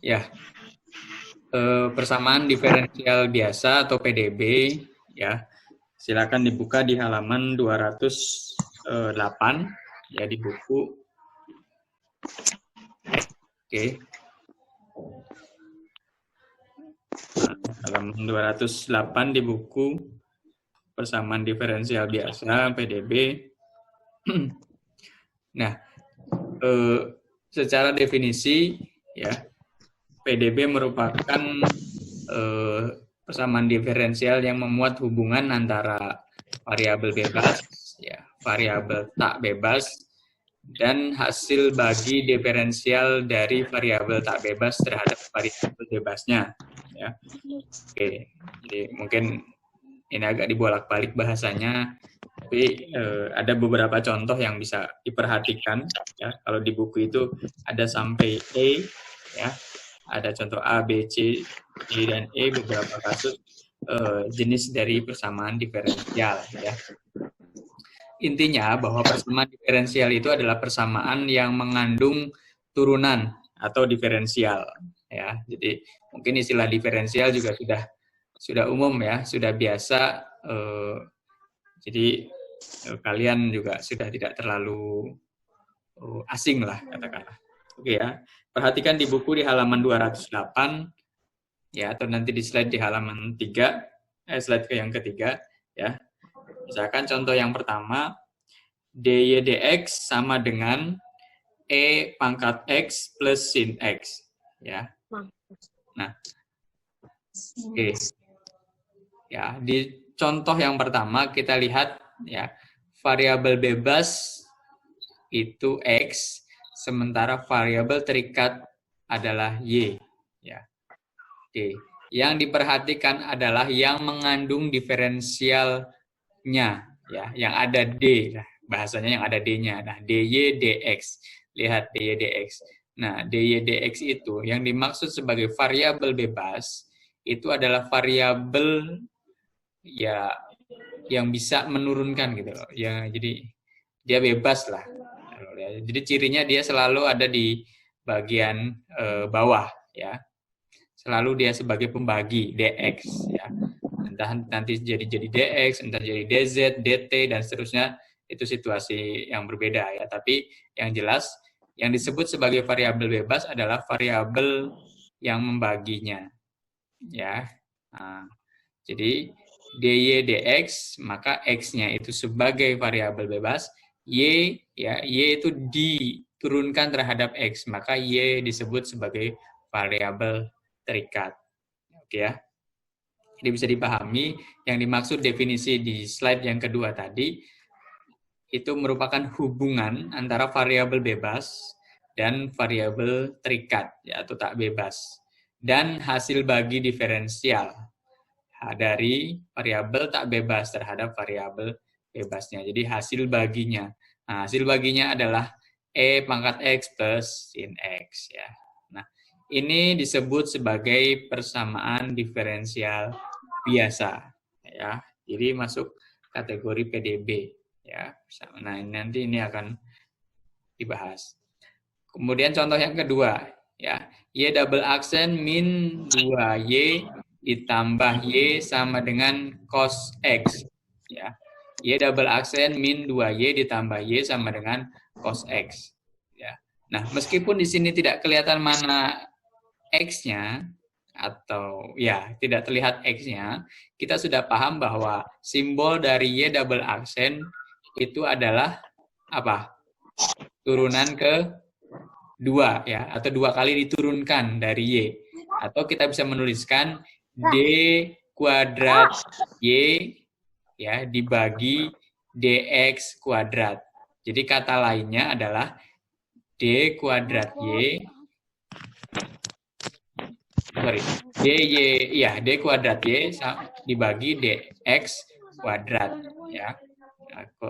Ya, persamaan diferensial biasa atau PDB, ya. Silakan dibuka di halaman 208 ya di buku. Oke. Nah, halaman 208 di buku persamaan diferensial biasa PDB. Nah, secara definisi ya PDB merupakan persamaan diferensial yang memuat hubungan antara variabel bebas, ya, variabel tak bebas, dan hasil bagi diferensial dari variabel tak bebas terhadap variabel bebasnya. Ya. Oke, jadi mungkin ini agak dibolak-balik bahasanya, tapi ada beberapa contoh yang bisa diperhatikan. Ya, kalau di buku itu ada sampai E, ya, ada contoh A, B, C, D, dan E, beberapa kasus jenis dari persamaan diferensial. Ya. Intinya bahwa persamaan diferensial itu adalah persamaan yang mengandung turunan atau diferensial. Ya, jadi mungkin istilah diferensial juga sudah umum ya, sudah biasa. Jadi kalian juga sudah tidak terlalu asing lah katakanlah. Oke ya, perhatikan di buku di halaman 208 ya, atau nanti di slide di halaman 3, slide yang ketiga ya. Misalkan contoh yang pertama, dy dx sama dengan e pangkat x plus sin x ya. Nah, oke. Ya, di contoh yang pertama kita lihat ya, variabel bebas itu x, sementara variabel terikat adalah y. Ya. Oke. Yang diperhatikan adalah yang mengandung diferensialnya, ya, yang ada d, bahasanya yang ada d-nya. Nah, dy dx, lihat dy dx. Nah, dy dx itu yang dimaksud sebagai variabel bebas itu adalah variabel ya yang bisa menurunkan gitu loh. Ya, jadi dia bebas lah. Jadi cirinya dia selalu ada di bagian bawah ya. Selalu dia sebagai pembagi dx ya. Entah nanti jadi dx, entah jadi dz, dt dan seterusnya, itu situasi yang berbeda ya. Tapi yang jelas yang disebut sebagai variabel bebas adalah variabel yang membaginya ya. Nah, jadi dy dx, maka x-nya itu sebagai variabel bebas, y ya, y itu diturunkan terhadap x, maka y disebut sebagai variabel terikat. Oke ya. Jadi bisa dipahami yang dimaksud definisi di slide yang kedua tadi itu merupakan hubungan antara variabel bebas dan variabel terikat ya, atau tak bebas, dan hasil bagi diferensial dari variabel tak bebas terhadap variabel bebasnya. Jadi hasil baginya. Nah, hasil baginya adalah e pangkat x plus sin x ya. Nah, ini disebut sebagai persamaan diferensial biasa ya. Jadi masuk kategori PDB ya. Nah, nanti ini akan dibahas. Kemudian contoh yang kedua ya. Y double aksen min 2y ditambah y sama dengan cos x ya. Y double aksen min 2y ditambah y sama dengan cos x ya. Nah, meskipun di sini tidak kelihatan mana x-nya atau ya tidak terlihat x-nya, kita sudah paham bahwa simbol dari y double aksen itu adalah apa? Turunan ke 2 ya, atau 2 kali diturunkan dari y. Atau kita bisa menuliskan d kuadrat y ya dibagi dx kuadrat. Jadi kata lainnya adalah d kuadrat y d kuadrat y dibagi dx kuadrat ya,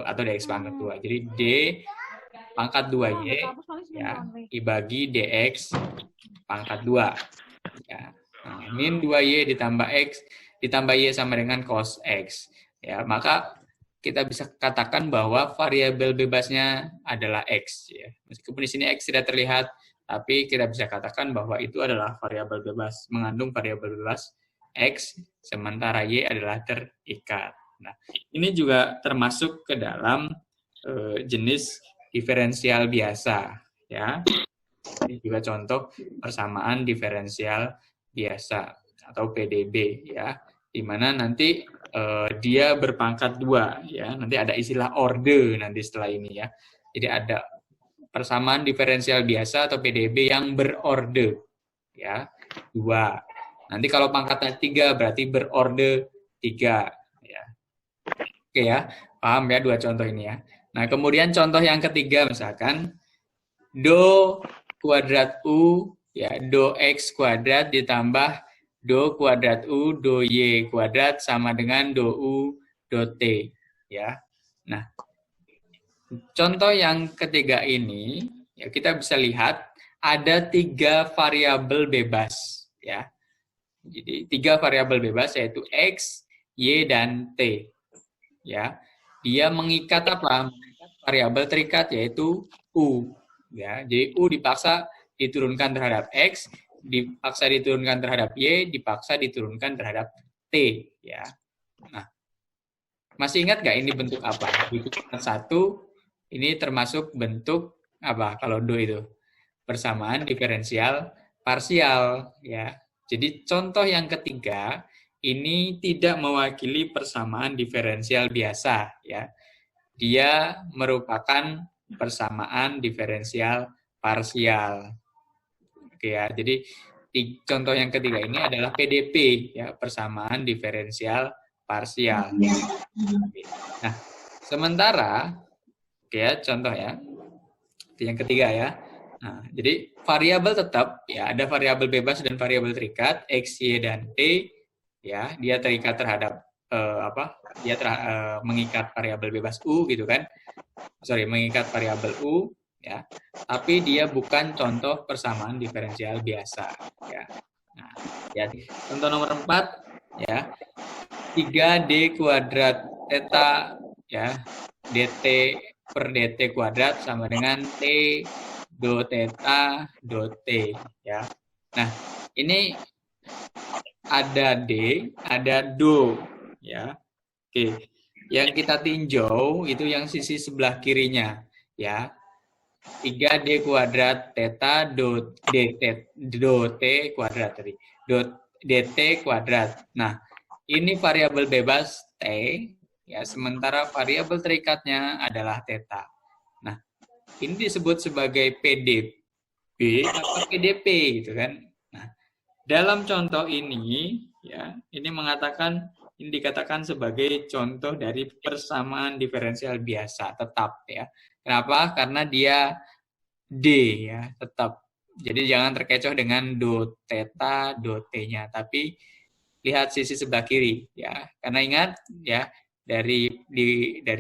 atau dx pangkat 2. Jadi d pangkat 2y ya dibagi dx pangkat 2 ya. Nah, min 2y ditambah x ditambah y sama dengan cos x ya, maka kita bisa katakan bahwa variabel bebasnya adalah x ya. Meskipun di sini x tidak terlihat, tapi kita bisa katakan bahwa itu adalah variabel bebas, mengandung variabel bebas X, sementara Y adalah terikat. Nah, ini juga termasuk ke dalam jenis diferensial biasa, ya. Ini juga contoh persamaan diferensial biasa atau PDB, ya, di mana nanti dia berpangkat 2, ya. Nanti ada istilah orde nanti setelah ini, ya. Jadi ada persamaan diferensial biasa atau PDB yang berorde, ya, 2. Nanti kalau pangkatnya 3 berarti berorde 3, ya. Oke ya, paham ya 2 contoh ini ya. Nah, kemudian contoh yang ketiga misalkan do kuadrat U, ya, do X kuadrat ditambah do kuadrat U, do Y kuadrat sama dengan do U, do T, ya. Nah, contoh yang ketiga ini, ya, kita bisa lihat ada 3 variabel bebas, ya. Jadi 3 variabel bebas yaitu X, Y, dan T, ya. Dia mengikat apa? Variabel terikat yaitu U, ya. Jadi U dipaksa diturunkan terhadap X, dipaksa diturunkan terhadap Y, dipaksa diturunkan terhadap T, ya. Nah, masih ingat nggak ini bentuk apa? Bentuk 1 ini termasuk bentuk apa kalau do itu? Persamaan diferensial parsial, ya. Jadi contoh yang ketiga ini tidak mewakili persamaan diferensial biasa, ya. Dia merupakan persamaan diferensial parsial. Oke ya. Jadi contoh yang ketiga ini adalah PDP, ya, persamaan diferensial parsial. Nah, sementara oke ya, contoh ya. Yang ketiga ya. Nah, jadi variabel tetap ya, ada variabel bebas dan variabel terikat X, Y, dan T, ya. Dia terikat terhadap apa? Dia mengikat variabel bebas U gitu kan. Sorry, mengikat variabel U, ya. Tapi dia bukan contoh persamaan diferensial biasa, ya. Nah, ya. Contoh nomor 4 ya. 3D kuadrat theta, ya, dt per dt kuadrat sama dengan T do theta do T, ya. Nah, ini ada D, ada do, ya. Oke. Yang kita tinjau itu yang sisi sebelah kirinya, ya. 3D kuadrat theta do T kuadrat tadi. Do dt kuadrat. Nah, ini variabel bebas T, ya, sementara variabel terikatnya adalah theta. Nah, ini disebut sebagai PDB atau PDP gitu kan. Nah, dalam contoh ini, ya, ini dikatakan sebagai contoh dari persamaan diferensial biasa tetap, ya. Kenapa? Karena dia D, ya, tetap. Jadi jangan terkecoh dengan do theta, do T-nya, tapi lihat sisi sebelah kiri, ya. Karena ingat ya, dari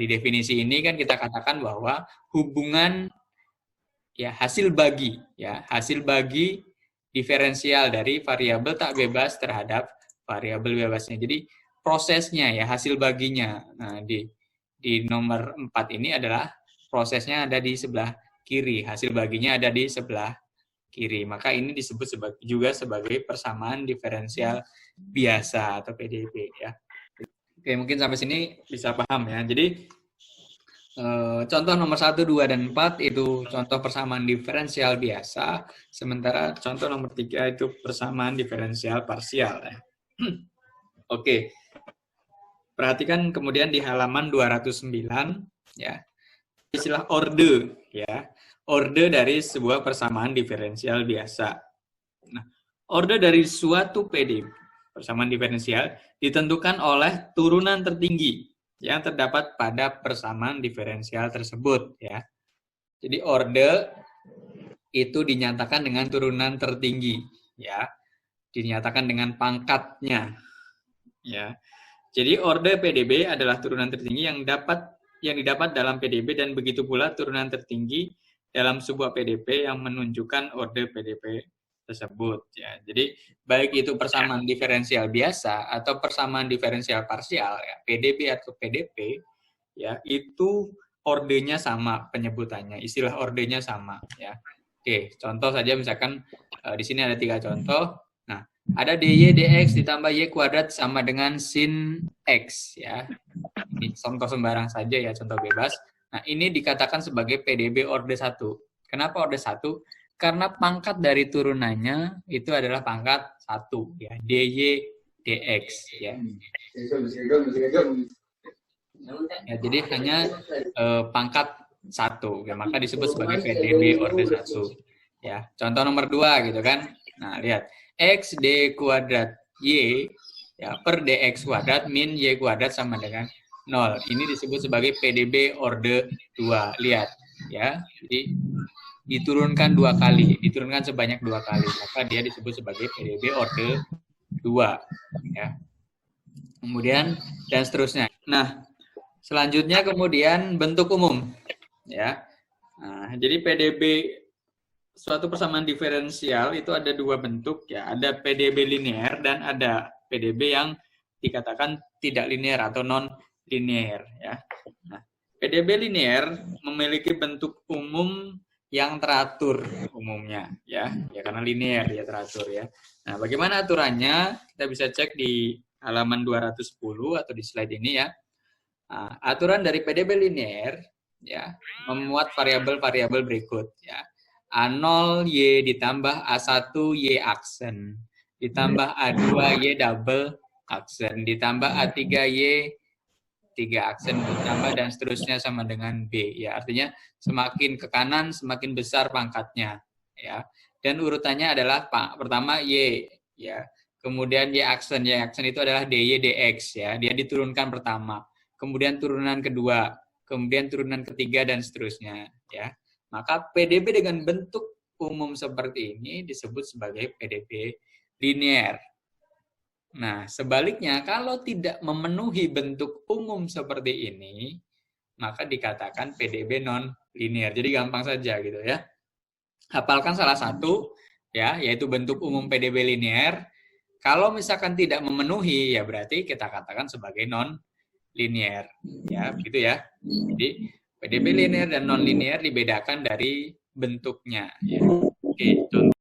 definisi ini kan kita katakan bahwa hubungan ya hasil bagi diferensial dari variabel tak bebas terhadap variabel bebasnya. Jadi prosesnya ya, hasil baginya. Nah, di nomor 4 ini adalah prosesnya ada di sebelah kiri, hasil baginya ada di sebelah kiri. Maka ini disebut juga sebagai persamaan diferensial biasa atau PDB, ya. Oke, mungkin sampai sini bisa paham ya. Jadi contoh nomor 1, 2, dan 4 itu contoh persamaan diferensial biasa, sementara contoh nomor 3 itu persamaan diferensial parsial, ya. Oke. Perhatikan kemudian di halaman 209, ya. Istilah orde, ya. Orde dari sebuah persamaan diferensial biasa. Nah, orde dari suatu PDB, persamaan diferensial, ditentukan oleh turunan tertinggi yang terdapat pada persamaan diferensial tersebut, ya. Jadi orde itu dinyatakan dengan turunan tertinggi, ya. Dinyatakan dengan pangkatnya, ya. Jadi orde PDB adalah turunan tertinggi yang didapat dalam PDB, dan begitu pula turunan tertinggi dalam sebuah PDB yang menunjukkan orde PDB tersebut, ya. Jadi baik itu persamaan diferensial biasa atau persamaan diferensial parsial, ya, PDB atau PDP, ya, itu ordenya sama penyebutannya, istilah ordenya sama, ya. Oke, contoh saja misalkan di sini ada 3 contoh. Nah, ada dy dx ditambah y kuadrat sama dengan sin x ya. Ini contoh sembarang saja ya, contoh bebas. Nah, ini dikatakan sebagai PDB orde 1. Kenapa orde 1? Karena pangkat dari turunannya itu adalah pangkat 1 ya, dy dx ya. Ya, jadi hanya pangkat 1 ya, maka disebut sebagai PDB orde 1 ya. Contoh nomor 2 gitu kan. Nah, lihat x d kuadrat y ya per dx kuadrat min y kuadrat sama dengan 0. Ini disebut sebagai PDB orde 2. Lihat ya. Jadi diturunkan 2 kali, diturunkan sebanyak 2 kali, maka dia disebut sebagai PDB orde 2 ya. Kemudian dan seterusnya. Nah, selanjutnya kemudian bentuk umum ya. Nah, jadi PDB suatu persamaan diferensial itu ada 2 bentuk ya, ada PDB linear dan ada PDB yang dikatakan tidak linear atau non linear ya. Nah, PDB linear memiliki bentuk umum yang teratur umumnya ya karena linear dia teratur ya. Nah, bagaimana aturannya? Kita bisa cek di halaman 210 atau di slide ini ya. Nah, aturan dari PDB linear ya memuat variabel-variabel berikut ya. A0 Y ditambah A1 Y aksen ditambah A2 Y double aksen ditambah A3 Y 3 aksen ditambah dan seterusnya sama dengan B ya. Artinya semakin ke kanan semakin besar pangkatnya ya. Dan urutannya adalah pertama Y ya. Kemudian Y aksen itu adalah dy dx ya. Dia diturunkan pertama. Kemudian turunan kedua, kemudian turunan ketiga dan seterusnya ya. Maka PDB dengan bentuk umum seperti ini disebut sebagai PDB linear. Nah, sebaliknya kalau tidak memenuhi bentuk umum seperti ini, maka dikatakan PDB non linear. Jadi gampang saja gitu ya. Hafalkan salah satu ya, yaitu bentuk umum PDB linear. Kalau misalkan tidak memenuhi ya berarti kita katakan sebagai non linear ya, begitu ya. Jadi PDB linear dan non linear dibedakan dari bentuknya ya. Oke, contoh